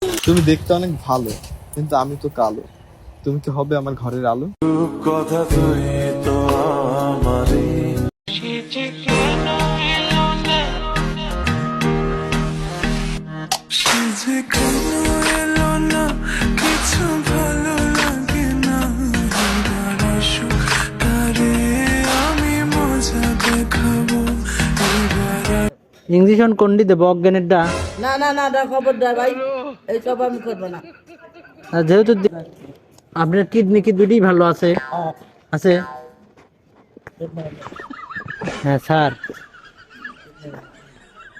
তুমি দেখতে অনেক ভালো, কিন্তু আমি তো কালো। তুমি কি হবে আমার ঘরের আলো? কথা তুই তো আমারই। ইংলিশন কোনটি দেব অজ্ঞানেরটা? না না না না, খবরদার ভাই, এইসব আমি করবো না। যেহেতু আপনার কিডনি কি দুটোই ভালো আছে? আছে। হ্যাঁ স্যার,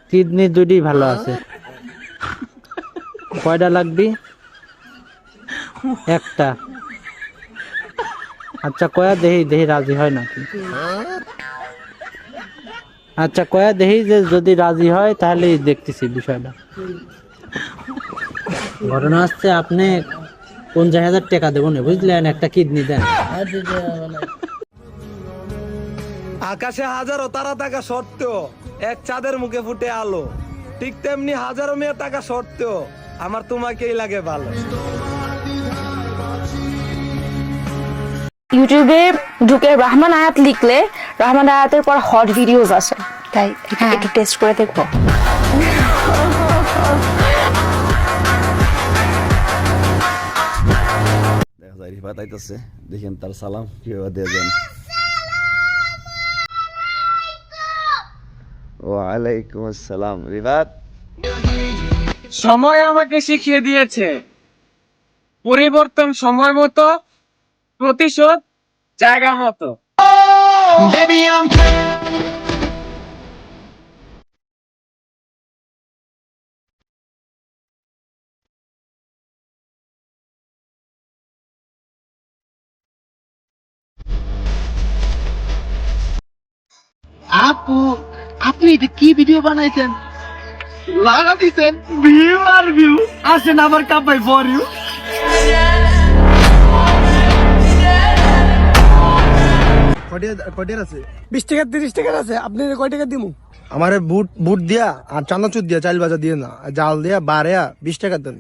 কিডনি দুটোই ভালো আছে। কয়টা লাগবে? একটা। আচ্ছা কয়া দেহি দেহি রাজি হয় নাকি? আচ্ছা কয়া দেহি, যে যদি রাজি হয় তাহলে দেখতেছি বিষয়টা। ঘটনা হচ্ছে আপনি 50,000 টাকা দেবো না, বুঝলেন? একটা কিডনি দেন। আকাশে হাজারো তারা থাকা সত্ত্বেও এক চাঁদের মুখে ফুটে আলো, ঠিক তেমনি হাজারো মেয়ে টাকা সত্ত্বেও আমার তোমাকেই লাগে ভালো। ইউটিউবে ঢুকে রহমান আয়াত লিখলে রহমান আয়াতের পর হট ভিডিওস আসে, তাই একটু টেস্ট করে দেখবো। দেখা যায় রিফাত আইতাছে, দেখেন তার সালাম কিভাবে দিয়ে দেন। ওয়ালাইকুম আসসালাম। রিফাত, সময় আমাকে শিখিয়ে দিয়েছে পরিবর্তন সময় মতো, প্রতিশোধ জায়গা মতো। আপু, আপনি এটা কি ভিডিও বানাইছেন? লাগা দিছেন ভিউ আর ভিউ আসেন আমার কাপাই ফর ইউ। কটিয়ার আছে 20 টাকা 30 টাকা আছে, আপনি কয় টাকা দিমু? আমারে বুট বুট দিয়া আর চানাচুর দিয়া, চাইল বাজা দিয়ে না, জাল দিয়া বাড়িয়া 20 টাকা দেন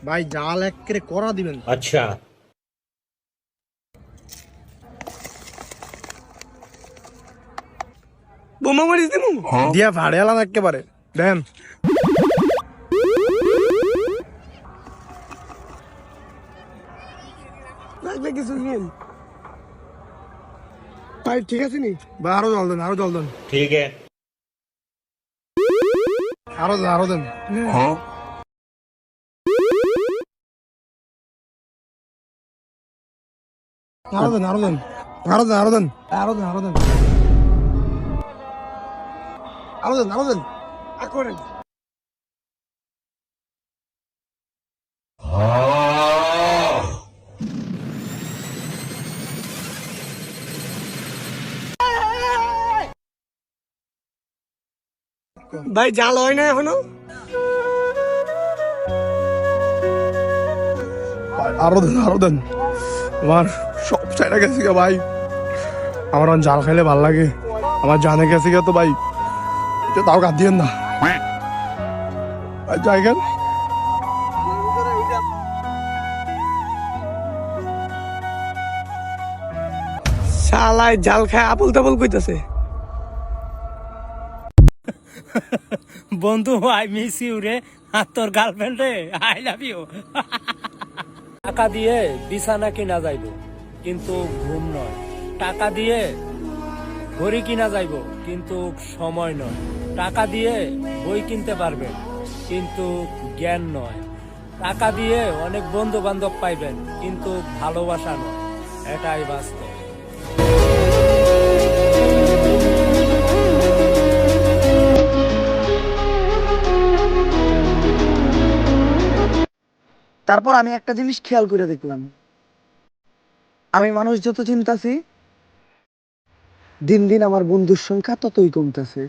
ভাই। জাল এক করে করা দিবেন। আচ্ছা, বোমা মারিস দিমু দিয়া ভাড়িয়ালাম একেবারে দেন। লাগলে কিছু নিন ভাই, ঠিক আছে নি? বা আরো জল দেন, আরো জল দেন, ঠিক আছে। আরো দেন। আরো দেন, আরো দেন, আরো দেন, আরো দেন, আরো দেন, আরো দেন, আরো দেন, আরো দেন। আর করেন। ভাই জাল হয় না এখনো? আরো দেন, আরো দেন। আমার সব চাইটা গেছে গা ভাই। আমার জাল খাইলে ভাল লাগে, আমার জানে গেছে গা তো ভাই। এটা তাও কাঁদ দিয়েন না জায়গান। শালায় জাল খায় আবল তাবল কইতাছে। বন্ধু আই মিস ইউ রে, আর তোর গার্লফ্রেন্ড রে আই লাভ ইউ। টাকা দিয়ে বিছানা কিনা যাইব, কিন্তু ঘুম নয়। টাকা দিয়ে ঘড়ি কিনা যাইব, কিন্তু সময় নয়। টাকা দিয়ে বই কিনতে পারবেন, কিন্তু জ্ঞান নয়। টাকা দিয়ে অনেক বন্ধু বান্ধব পাইবেন, কিন্তু ভালোবাসা নয়। এটাই বাস্তব। তারপর আমি একটা জিনিস খেয়াল করে দেখলাম, আমি মানুষ যত চিন্তাছি দিন দিন আমার বন্ধুর সংখ্যা ততই কমতেছে।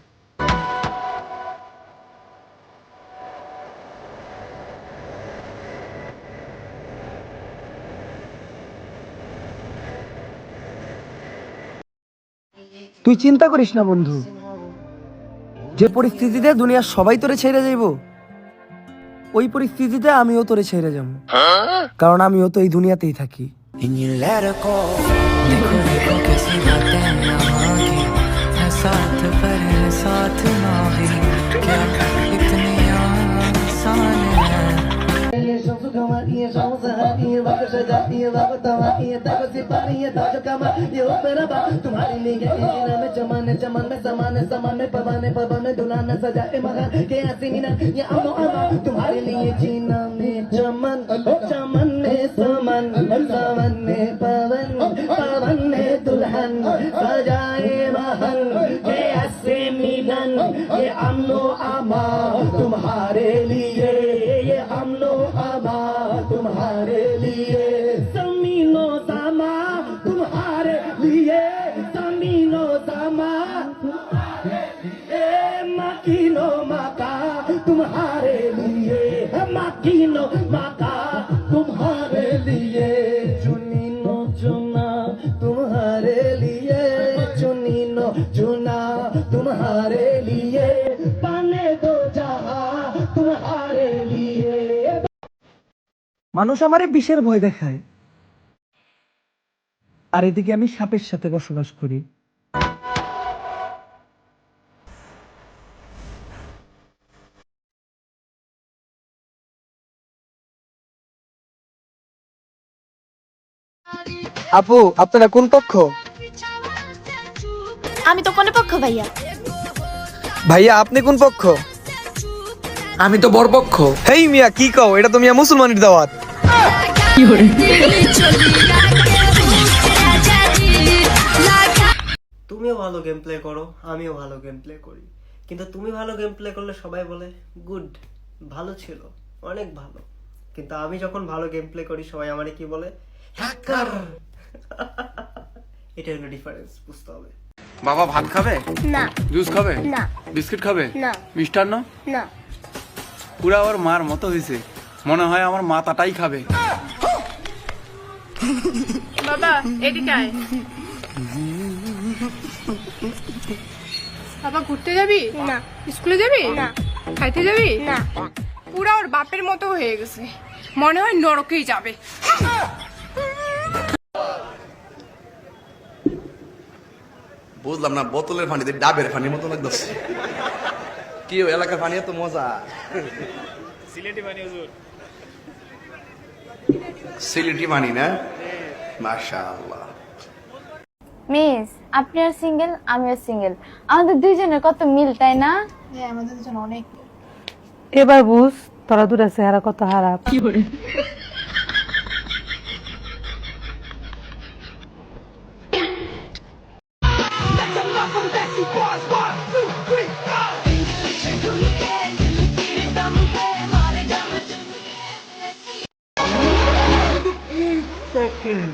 তুই চিন্তা করিস না বন্ধু, যে পরিস্থিতিতে দুনিয়ার সবাই তোরে ছেড়ে যাইব, ওই পরিস্থিতিতে আমিও তোরে ছেড়ে যাব, কারণ আমিও তো এই দুনিয়াতেই থাকি। तुम्हारे लिए जीना में चमन चमन में समन समन में पवन पवन में दुल्हन सजाए महन के ऐसे मिलन ये अमनो अमा तुम्हारे लिए, ये अमनो अमा तुम्हारे लिए, जमीनो समा तुम्हारे लिए, जमीनो समा मकीनो मका तुम्हारे लिए, मकीनो मका तुम्हारे लिए, चुनीनो चुना तुम्हारे लिए, चुनीनो चुना तुम्हारे लिए, पाने दो जहां तुम्हारे लिए। মানুষ আমারে বিষের ভয় দেখায়, আর এদিকে আমি সাপের সাথে বসবাস করি। আপু, আপনারা কোন পক্ষ? আমি তো কোন পক্ষ ভাইয়া? ভাইয়া আপনি কোন পক্ষ? আমি তো বরপক্ষ। হেই মিয়া, কি কও? এটা তো মিয়া মুসলমানের দাওয়াত। তুমিও ভালো গেম প্লে করো, আমিও ভালো গেম প্লে করি, কিন্তু তুমি ভালো গেম প্লে করলে সবাই বলে গুড, ভালো ছিল, অনেক ভালো, কিন্তু আমি যখন ভালো গেম প্লে করি সবাই আমারে কি বলে, হ্যাকার। এটা হলো ডিফারেন্স, বুঝতে হবে। বাবা ভাত খাবে না। জুস খাবে না। বিস্কিট খাবে না। মিষ্টান্ন না। পুরা ওর মার মতো হয়েছে, মনে হয় আমার মাথাটাই খাবে। বাবা এদিকে আয়। বাবা ঘুরতে যাবি না? স্কুলে যাবি না? খাইতে যাবি না? পুরা ওর বাপের মতো হয়ে গেছে, মনে হয় নরকেই যাবে। বুঝলাম না, বোতলের পানিতে ডাবের পানির মতো লাগতেছে। কি এলাকার পানি এত মজা? সিলেটি পানি না? মাশাআল্লাহ। মিস, আপনি আর সিঙ্গেল, আমিও সিঙ্গেল, আমাদের দুইজনের কত মিল, তাই না? হ্যাঁ আমাদের দুজন অনেক। এবার বুঝ তোরা দুটা চেহারা কত খারাপ। Second.